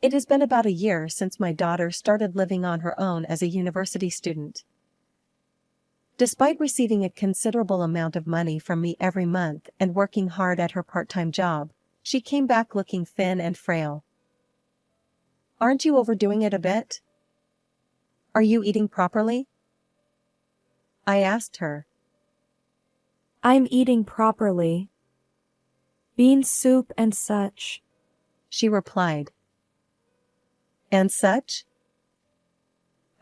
It has been about a year since my daughter started living on her own as a university student. Despite receiving a considerable amount of money from me every month and working hard at her part-time job, she came back looking thin and frail. Aren't you overdoing it a bit? Are you eating properly? I asked her. I'm eating properly. Bean soup and such, she replied. And such?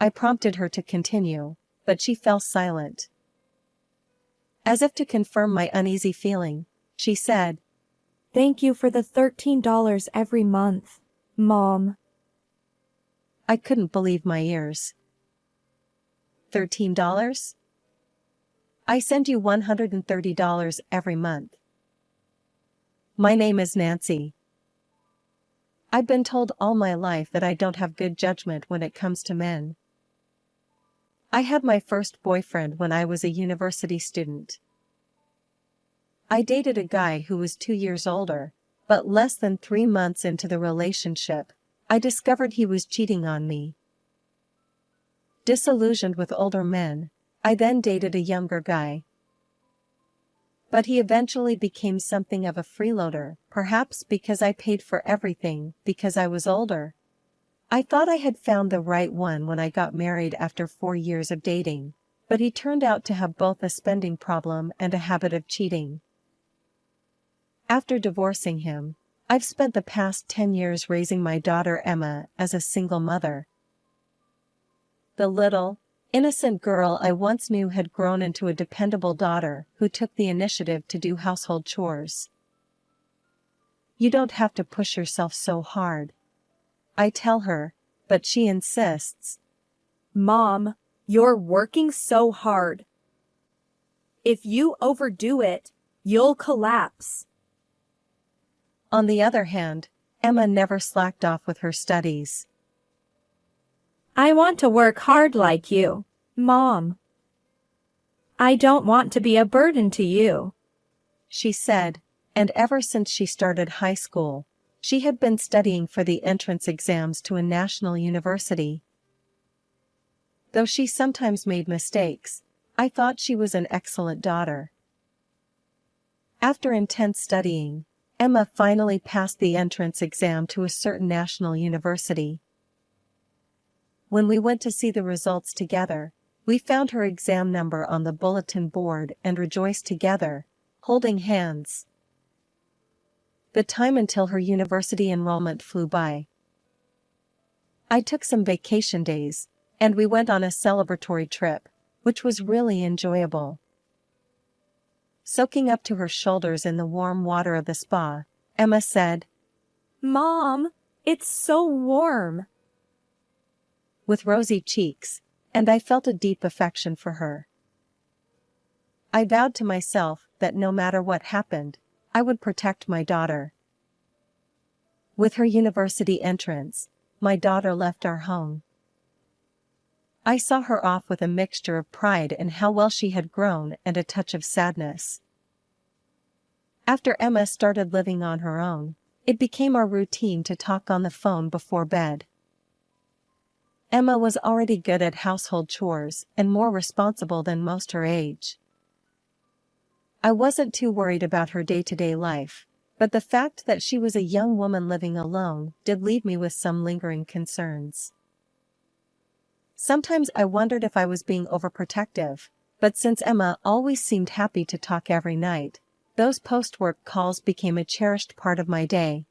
I prompted her to continue, but she fell silent. As if to confirm my uneasy feeling, she said, Thank you for the $13 every month, Mom. I couldn't believe my ears. $13? I send you $130 every month. My name is Nancy. I've been told all my life that I don't have good judgment when it comes to men. I had my first boyfriend when I was a university student. I dated a guy who was 2 years older, but less than 3 months into the relationship, I discovered he was cheating on me. Disillusioned with older men, I then dated a younger guy. But he eventually became something of a freeloader, perhaps because I paid for everything, because I was older. I thought I had found the right one when I got married after 4 years of dating, but he turned out to have both a spending problem and a habit of cheating. After divorcing him, I've spent the past 10 years raising my daughter Emma as a single mother. The little, innocent girl I once knew had grown into a dependable daughter who took the initiative to do household chores. You don't have to push yourself so hard, I tell her, but she insists. Mom, you're working so hard. If you overdo it, you'll collapse. On the other hand, Emma never slacked off with her studies. I want to work hard like you, Mom. I don't want to be a burden to you, she said, and ever since she started high school, she had been studying for the entrance exams to a national university. Though she sometimes made mistakes, I thought she was an excellent daughter. After intense studying, Emma finally passed the entrance exam to a certain national university. When we went to see the results together, we found her exam number on the bulletin board and rejoiced together, holding hands. The time until her university enrollment flew by. I took some vacation days, and we went on a celebratory trip, which was really enjoyable. Soaking up to her shoulders in the warm water of the spa, Emma said, Mom, it's so warm. With rosy cheeks, and I felt a deep affection for her. I vowed to myself that no matter what happened, I would protect my daughter. With her university entrance, my daughter left our home. I saw her off with a mixture of pride in how well she had grown and a touch of sadness. After Emma started living on her own, it became our routine to talk on the phone before bed. Emma was already good at household chores and more responsible than most her age. I wasn't too worried about her day-to-day life, but the fact that she was a young woman living alone did leave me with some lingering concerns. Sometimes I wondered if I was being overprotective, but since Emma always seemed happy to talk every night, those post-work calls became a cherished part of my day.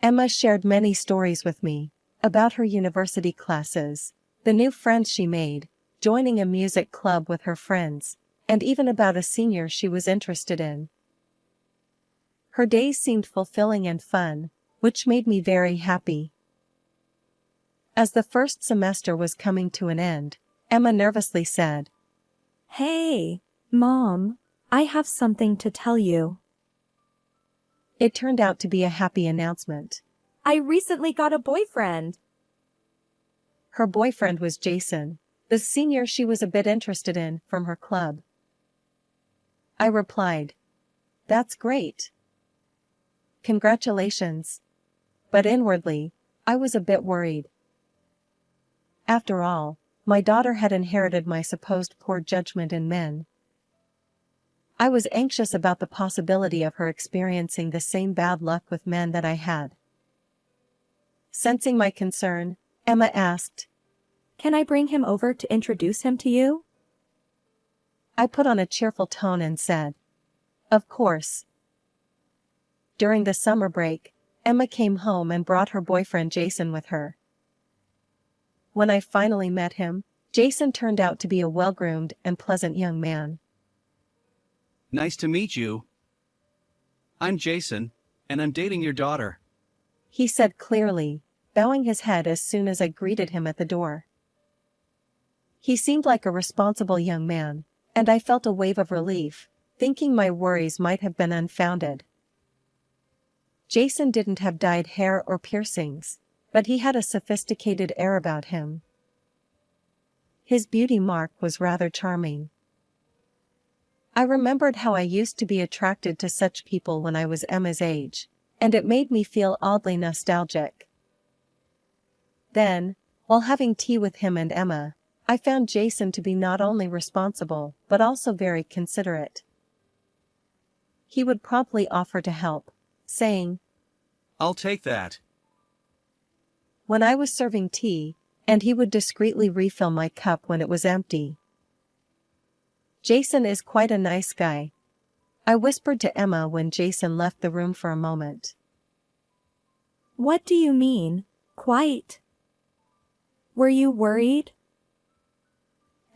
Emma shared many stories with me, about her university classes, the new friends she made, joining a music club with her friends, and even about a senior she was interested in. Her days seemed fulfilling and fun, which made me very happy. As the first semester was coming to an end, Emma nervously said, Hey, Mom, I have something to tell you. It turned out to be a happy announcement. I recently got a boyfriend. Her boyfriend was Jason, the senior she was a bit interested in from her club. I replied, That's great. Congratulations. but inwardly, I was a bit worried. After all, my daughter had inherited my supposed poor judgment in men. I was anxious about the possibility of her experiencing the same bad luck with men that I had. Sensing my concern, Emma asked, "Can I bring him over to introduce him to you?" I put on a cheerful tone and said, "Of course." During the summer break, Emma came home and brought her boyfriend Jason with her. When I finally met him, Jason turned out to be a well-groomed and pleasant young man. Nice to meet you. I'm Jason, and I'm dating your daughter. He said clearly, bowing his head as soon as I greeted him at the door. He seemed like a responsible young man, and I felt a wave of relief, thinking my worries might have been unfounded. Jason didn't have dyed hair or piercings, but he had a sophisticated air about him. His beauty mark was rather charming. I remembered how I used to be attracted to such people when I was Emma's age, and it made me feel oddly nostalgic. Then, while having tea with him and Emma, I found Jason to be not only responsible but also very considerate. He would promptly offer to help, saying, I'll take that. when I was serving tea, and he would discreetly refill my cup when it was empty. Jason is quite a nice guy, I whispered to Emma when Jason left the room for a moment. What do you mean, quite? Were you worried?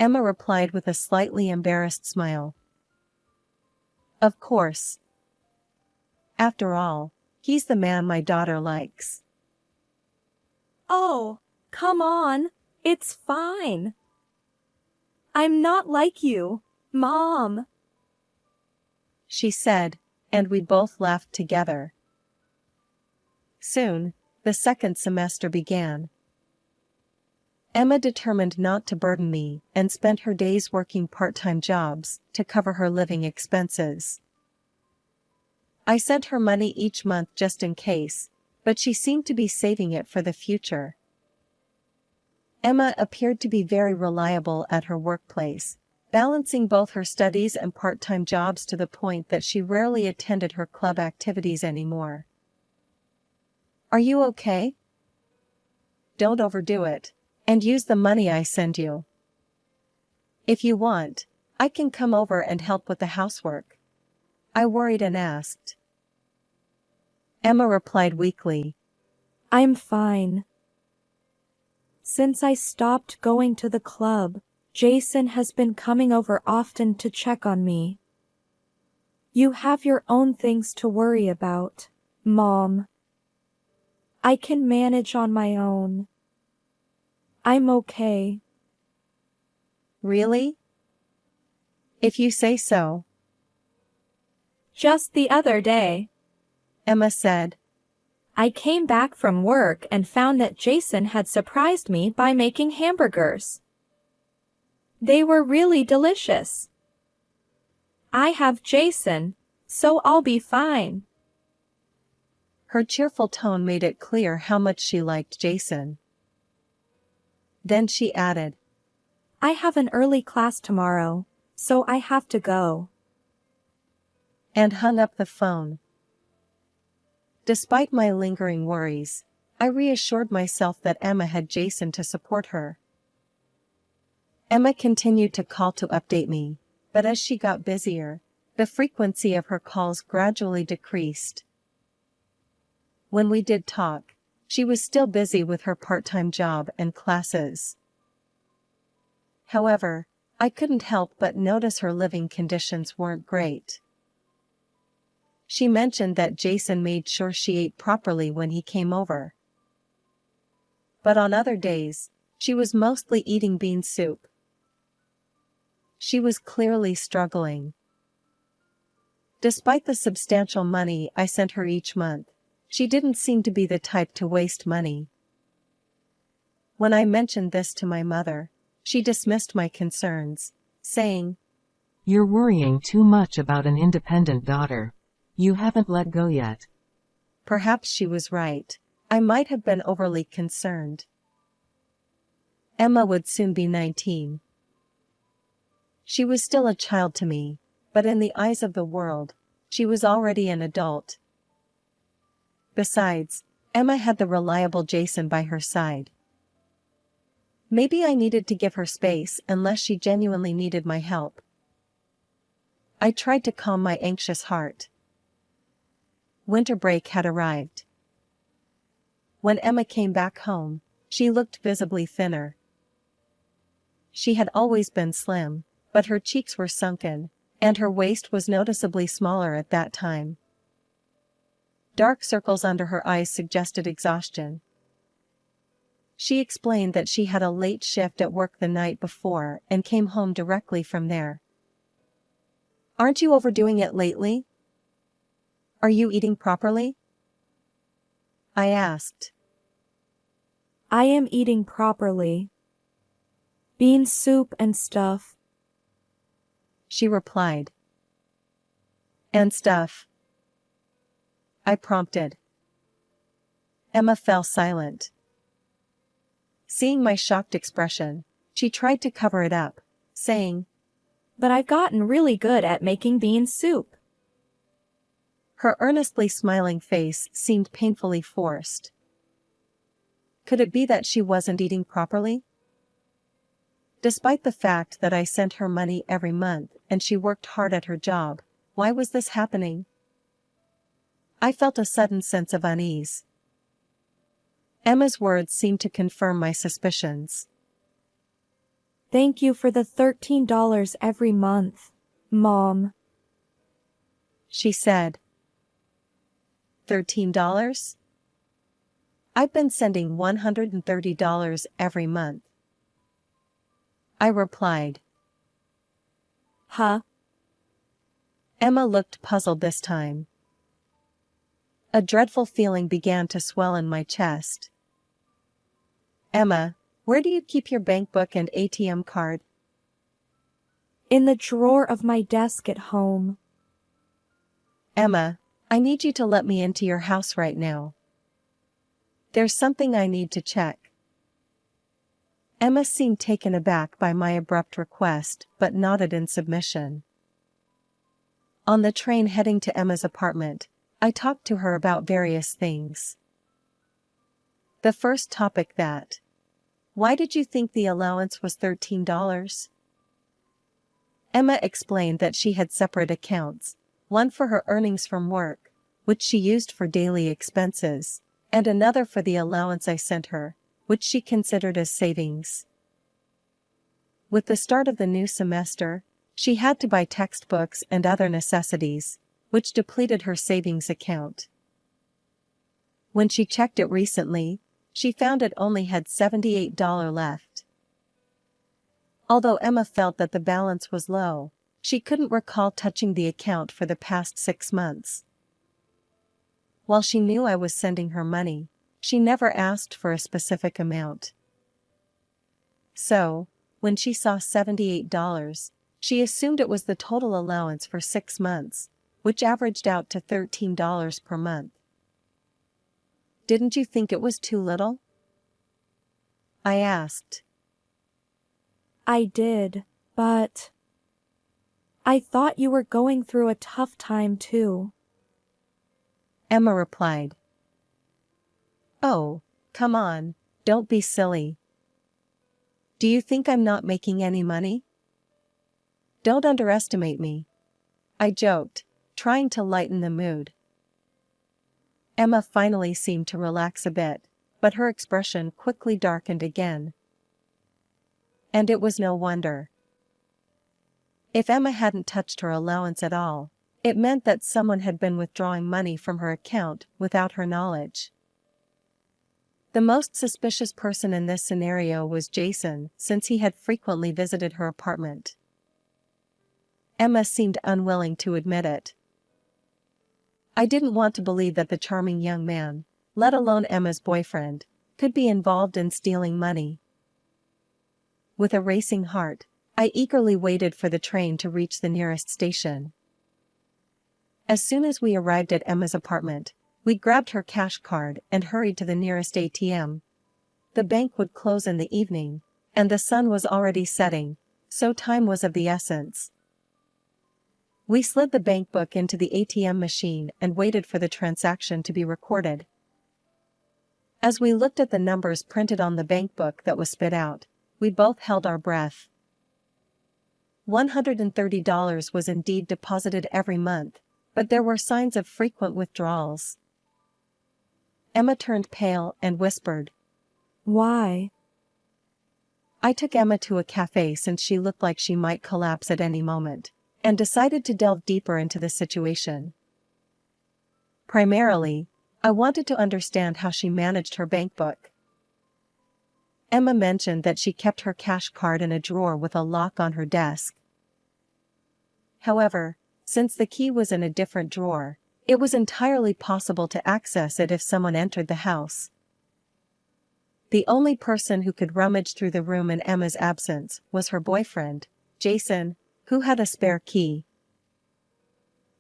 Emma replied with a slightly embarrassed smile. Of course. After all, he's the man my daughter likes. Oh, come on, it's fine. I'm not like you, Mom, she said, and we both laughed together. Soon, the second semester began. Emma determined not to burden me and spent her days working part-time jobs to cover her living expenses. I sent her money each month just in case, but she seemed to be saving it for the future. Emma appeared to be very reliable at her workplace, balancing both her studies and part-time jobs to the point that she rarely attended her club activities anymore. Are you okay? Don't overdo it, and use the money I send you. If you want, I can come over and help with the housework, I worried and asked. Emma replied weakly, I'm fine. Since I stopped going to the club, Jason has been coming over often to check on me. You have your own things to worry about, Mom. I can manage on my own. I'm okay. Really? If you say so. Just the other day, Emma said, I came back from work and found that Jason had surprised me by making hamburgers. They were really delicious. I have Jason, so I'll be fine. Her cheerful tone made it clear how much she liked Jason. Then she added, I have an early class tomorrow, so I have to go. And hung up the phone. Despite my lingering worries, I reassured myself that Emma had Jason to support her. Emma continued to call to update me, but as she got busier, the frequency of her calls gradually decreased. When we did talk, she was still busy with her part-time job and classes. However, I couldn't help but notice her living conditions weren't great. She mentioned that Jason made sure she ate properly when he came over. But on other days, she was mostly eating bean soup. She was clearly struggling. Despite the substantial money I sent her each month, she didn't seem to be the type to waste money. When I mentioned this to my mother, she dismissed my concerns, saying, You're worrying too much about an independent daughter. You haven't let go yet. Perhaps she was right. I might have been overly concerned. Emma would soon be 19. She was still a child to me, but in the eyes of the world, she was already an adult. Besides, Emma had the reliable Jason by her side. Maybe I needed to give her space unless she genuinely needed my help. I tried to calm my anxious heart. Winter break had arrived. When Emma came back home, she looked visibly thinner. She had always been slim, but her cheeks were sunken, and her waist was noticeably smaller at that time. Dark circles under her eyes suggested exhaustion. She explained that she had a late shift at work the night before and came home directly from there. "Aren't you overdoing it lately? Are you eating properly?" I asked. I am eating properly. Bean soup and stuff. She replied. "And stuff?" I prompted. Emma fell silent. Seeing my shocked expression, she tried to cover it up, saying, But I've gotten really good at making bean soup. Her earnestly smiling face seemed painfully forced. Could it be that she wasn't eating properly? Despite the fact that I sent her money every month and she worked hard at her job, why was this happening? I felt a sudden sense of unease. Emma's words seemed to confirm my suspicions. Thank you for the $13 every month, Mom. She said. $13? I've been sending $130 every month. I replied. Huh? Emma looked puzzled this time. A dreadful feeling began to swell in my chest. Emma, where do you keep your bank book and ATM card? In the drawer of my desk at home. Emma, I need you to let me into your house right now. There's something I need to check. Emma seemed taken aback by my abrupt request, but nodded in submission. On the train heading to Emma's apartment, I talked to her about various things. The first topic that, why did you think the allowance was $13? Emma explained that she had separate accounts, one for her earnings from work, which she used for daily expenses, and another for the allowance I sent her, which she considered as savings. With the start of the new semester, she had to buy textbooks and other necessities, which depleted her savings account. When she checked it recently, she found it only had $78 left. Although Emma felt that the balance was low, she couldn't recall touching the account for the past 6 months. While she knew I was sending her money, she never asked for a specific amount. So, when she saw $78, she assumed it was the total allowance for 6 months, which averaged out to $13 per month. Didn't you think it was too little? I asked. I did, but I thought you were going through a tough time too. Emma replied. Oh, come on, don't be silly. Do you think I'm not making any money? Don't underestimate me. I joked, trying to lighten the mood. Emma finally seemed to relax a bit, but her expression quickly darkened again. And it was no wonder. If Emma hadn't touched her allowance at all, it meant that someone had been withdrawing money from her account without her knowledge. The most suspicious person in this scenario was Jason, since he had frequently visited her apartment. Emma seemed unwilling to admit it. I didn't want to believe that the charming young man, let alone Emma's boyfriend, could be involved in stealing money. With a racing heart, I eagerly waited for the train to reach the nearest station. As soon as we arrived at Emma's apartment, We grabbed her cash card and hurried to the nearest ATM. The bank would close in the evening, and the sun was already setting, so time was of the essence. We slid the bank book into the ATM machine and waited for the transaction to be recorded. As we looked at the numbers printed on the bank book that was spit out, we both held our breath. $130 was indeed deposited every month, but there were signs of frequent withdrawals. Emma turned pale and whispered, Why? I took Emma to a cafe since she looked like she might collapse at any moment, and decided to delve deeper into the situation. Primarily, I wanted to understand how she managed her bank book. Emma mentioned that she kept her cash card in a drawer with a lock on her desk. However, since the key was in a different drawer, it was entirely possible to access it if someone entered the house. The only person who could rummage through the room in Emma's absence was her boyfriend, Jason, who had a spare key.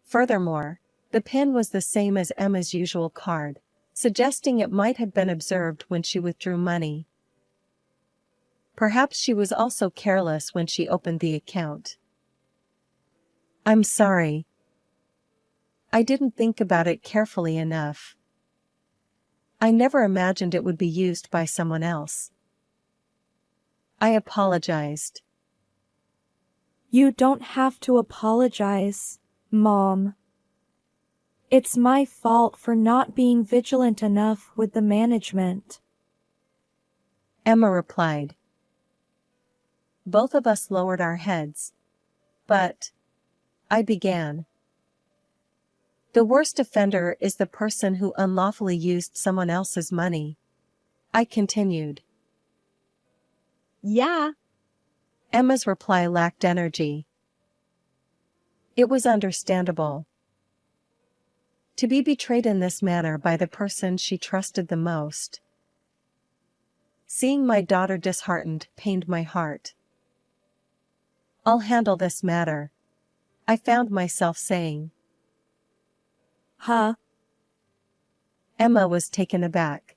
Furthermore, the pin was the same as Emma's usual card, suggesting it might have been observed when she withdrew money. Perhaps she was also careless when she opened the account. I'm sorry. I didn't think about it carefully enough. I never imagined it would be used by someone else. I apologized. You don't have to apologize, Mom. It's my fault for not being vigilant enough with the management. Emma replied. Both of us lowered our heads. But, I began. The worst offender is the person who unlawfully used someone else's money. I continued. Yeah. Emma's reply lacked energy. It was understandable. To be betrayed in this manner by the person she trusted the most. Seeing my daughter disheartened pained my heart. I'll handle this matter, I found myself saying. Huh? Emma was taken aback.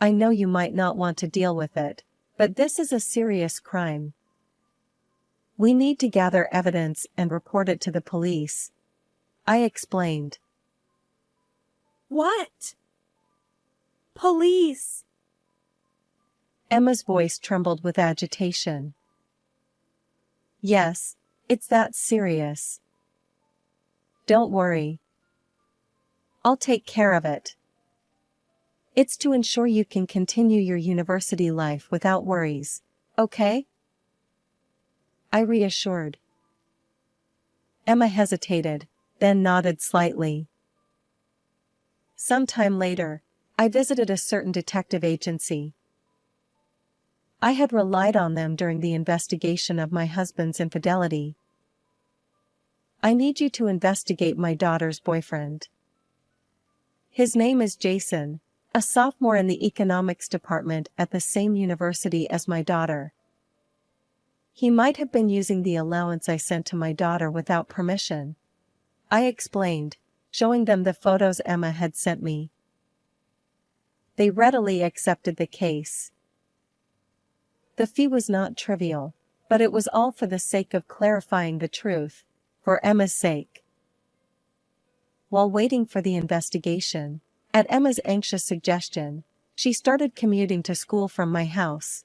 I know you might not want to deal with it, but this is a serious crime. We need to gather evidence and report it to the police. I explained. What? Police! Emma's voice trembled with agitation. Yes, it's that serious. Don't worry. I'll take care of it. It's to ensure you can continue your university life without worries, okay? I reassured. Emma hesitated, then nodded slightly. Sometime later, I visited a certain detective agency. I had relied on them during the investigation of my husband's infidelity. I need you to investigate my daughter's boyfriend. His name is Jason, a sophomore in the economics department at the same university as my daughter. He might have been using the allowance I sent to my daughter without permission. I explained, showing them the photos Emma had sent me. They readily accepted the case. The fee was not trivial, but it was all for the sake of clarifying the truth, for Emma's sake. While waiting for the investigation, at Emma's anxious suggestion, she started commuting to school from my house.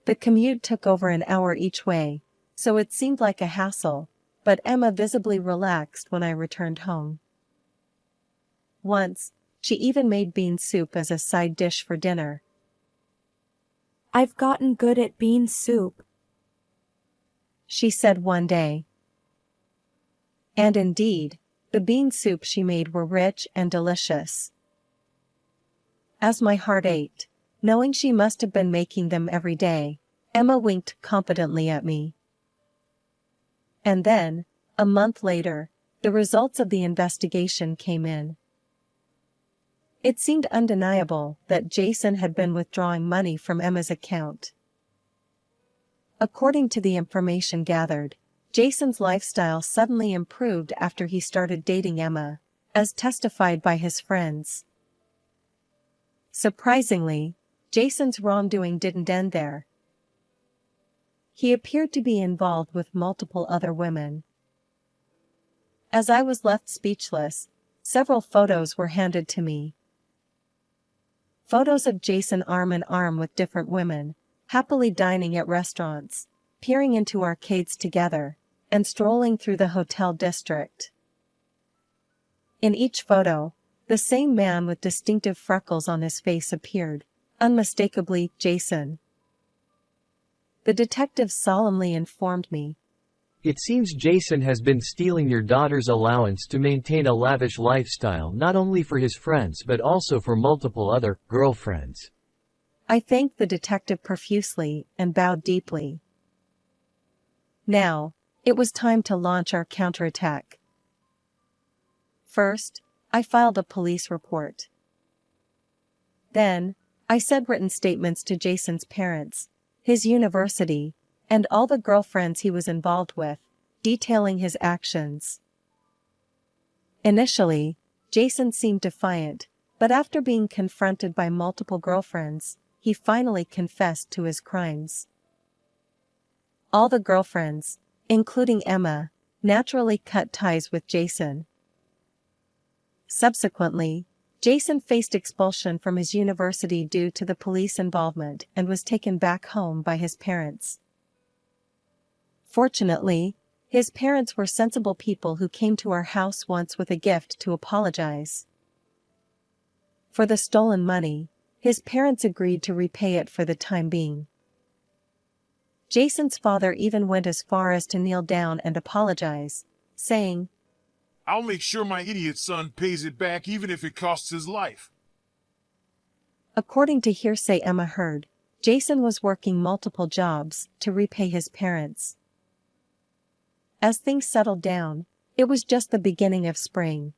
The commute took over an hour each way, so it seemed like a hassle, but Emma visibly relaxed when I returned home. Once, she even made bean soup as a side dish for dinner. I've gotten good at bean soup, she said one day. And indeed, the bean soup she made were rich and delicious. As my heart ached, knowing she must have been making them every day, Emma winked confidently at me. And then, a month later, the results of the investigation came in. It seemed undeniable that Jason had been withdrawing money from Emma's account. According to the information gathered, Jason's lifestyle suddenly improved after he started dating Emma, as testified by his friends. Surprisingly, Jason's wrongdoing didn't end there. He appeared to be involved with multiple other women. As I was left speechless, several photos were handed to me. Photos of Jason arm in arm with different women, happily dining at restaurants, peering into arcades together, and strolling through the hotel district. In each photo, the same man with distinctive freckles on his face appeared, unmistakably Jason. The detective solemnly informed me. It seems Jason has been stealing your daughter's allowance to maintain a lavish lifestyle not only for his friends but also for multiple other girlfriends. I thanked the detective profusely and bowed deeply. Now, it was time to launch our counterattack. First, I filed a police report. Then, I sent written statements to Jason's parents, his university, and all the girlfriends he was involved with, detailing his actions. Initially, Jason seemed defiant, but after being confronted by multiple girlfriends, he finally confessed to his crimes. All the girlfriends, including Emma, naturally cut ties with Jason. Subsequently, Jason faced expulsion from his university due to the police involvement and was taken back home by his parents. Fortunately, his parents were sensible people who came to our house once with a gift to apologize. For the stolen money, his parents agreed to repay it for the time being. Jason's father even went as far as to kneel down and apologize, saying, "I'll make sure my idiot son pays it back even if it costs his life." According to hearsay Emma heard, Jason was working multiple jobs to repay his parents. As things settled down, it was just the beginning of spring.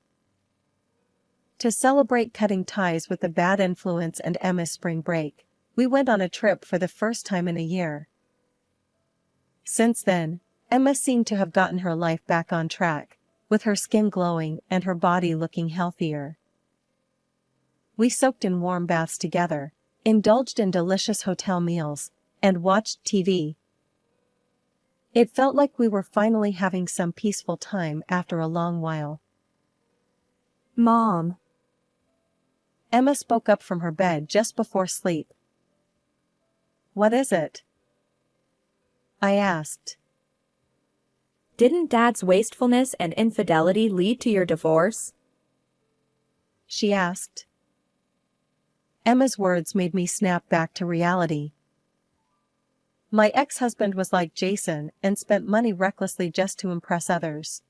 To celebrate cutting ties with the bad influence and Emma's spring break, we went on a trip for the first time in a year. Since then, Emma seemed to have gotten her life back on track, with her skin glowing and her body looking healthier. We soaked in warm baths together, indulged in delicious hotel meals, and watched TV. It felt like we were finally having some peaceful time after a long while. Mom. Emma spoke up from her bed just before sleep. "What is it?" I asked. Didn't Dad's wastefulness and infidelity lead to your divorce? She asked. Emma's words made me snap back to reality. My ex-husband was like Jason and spent money recklessly just to impress others.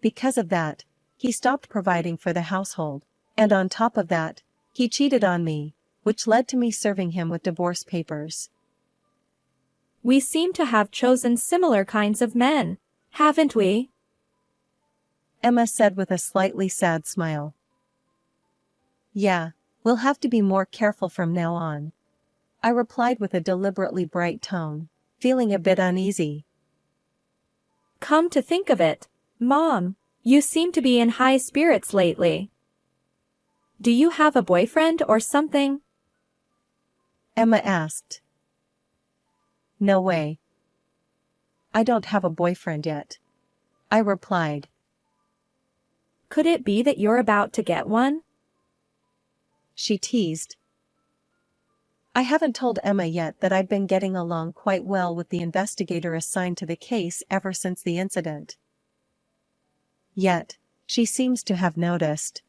Because of that, he stopped providing for the household, and on top of that, he cheated on me, which led to me serving him with divorce papers. We seem to have chosen similar kinds of men, haven't we? Emma said with a slightly sad smile. "Yeah, we'll have to be more careful from now on," I replied with a deliberately bright tone, feeling a bit uneasy. Come to think of it, Mom, you seem to be in high spirits lately. Do you have a boyfriend or something? Emma asked. "No way. I don't have a boyfriend yet," I replied. Could it be that you're about to get one? She teased. I haven't told Emma yet that I've been getting along quite well with the investigator assigned to the case ever since the incident. Yet, she seems to have noticed.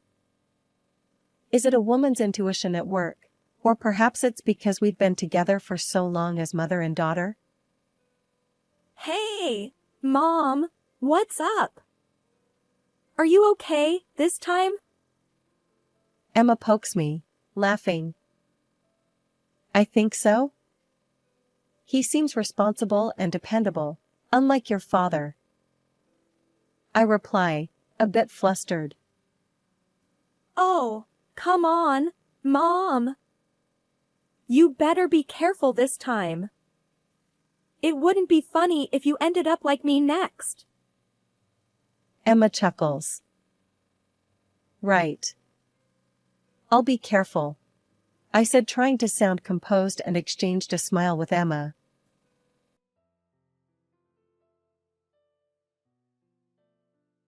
Is it a woman's intuition at work, or perhaps it's because we've been together for so long as mother and daughter? Hey, Mom, what's up? Are you okay this time? Emma pokes me, laughing. I think so. He seems responsible and dependable, unlike your father. I reply, a bit flustered. Oh, come on, Mom. You better be careful this time. It wouldn't be funny if you ended up like me next. Emma chuckles. Right. I'll be careful, I said, trying to sound composed, and exchanged a smile with Emma.